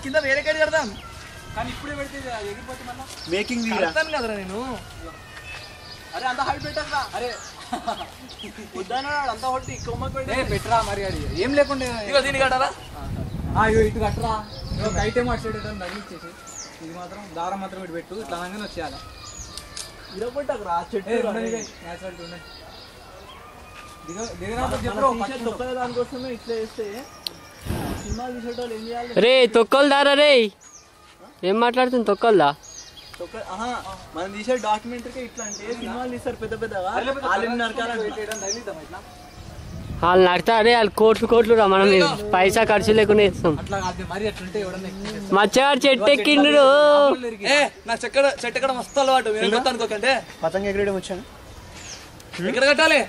కింద వేరే కాడి కడదాం కానీ ఇప్పుడే పెడితే ఎగిరిపోతే మళ్ళీ మేకింగ్ కదరా నేను. అరే అంత హైట్ పెట్టరా అరే వద్దన్నాడు అంత కొట్టి కొమ్మకి పెట్టరా మరి అది ఏం లేకుండా ఇగో దీన్ని కట్టారా ఇటు కట్టరా కైట్ ఏమో అటు సైడ్ తగిలిచ్చేసి ఇది మాత్రం దారం మాత్రం ఇటు పెట్టు ఇట్లా అనగానే వచ్చేయాలి ఇరగొట్టకురా చెట్టు దానికోసమే ఇట్లా చేస్తే సినిమా తీసేటోళ్ళు ఏం చేయాలి రే తొక్కలు దారా రే ఏం మాట్లాడుతుంది తొక్కల్దా మనం తీసే డాక్యుమెంటరీకే ఇట్లా అంటే సినిమాలు తీస్తారు పెద్ద పెద్దగా వాళ్ళు నడతారే వాళ్ళు కోట్లు రా మనం పైసా ఖర్చు లేకుండా ఇస్తాం మచ్చగాడు చెట్టు ఎక్కిండు నా చెట్టు ఎక్కడ మస్తు అలవాటు అనుకోకంటే పతంగ ఎగరేయడం వచ్చాను ఎక్కడ కట్టాలి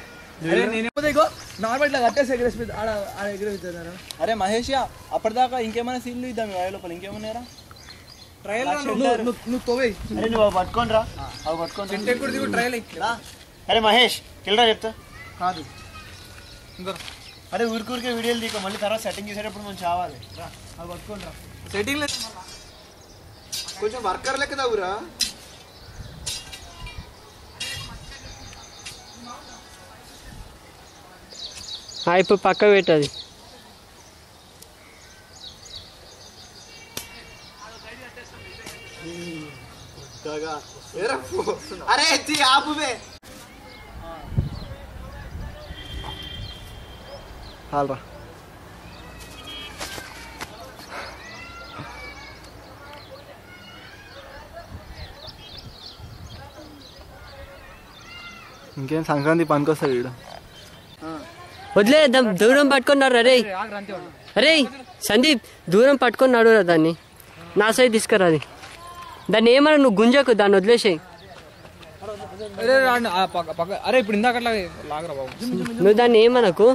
నార్మల్ ఇట్లా కట్టేసి ఎగరేస్తారు. అరే మహేష్ అప్పటిదాకా ఇంకేమైనా సీన్లు ఇద్దాం లోపల ఇంకేమన్నారా నువ్వు పట్టుకోని రా అవి పట్టుకోని ట్రయల్ అరే మహేష్ కిల్రా చెప్తా కాదు అరే ఊరికే వీడియోలు తీక మళ్ళీ తర్వాత సెట్టింగ్ చేసేటప్పుడు మనం చావాలి రా అవి పట్టుకోని రా సెట్టింగ్ లేదు కొంచెం వర్కర్ లెక్క తగురా ఇప్పుడు పక్క పెట్టది అరే ఆపువే హాల్రా ఇంకేం సంక్రాంతి పనికొస్తుంది వీడు వదిలే దూరం పట్టుకున్నారు అరే అరే సందీప్ దూరం పట్టుకున్నాడు రా దాన్ని నా సైడ్ తీసుకురా అది దాన్ని ఏమన్నా నువ్వు గుంజకు దాన్ని వదిలేసాయి అరే ఇప్పుడు ఇందాక లాగరా బాబు నువ్వు దాన్ని ఏమనకు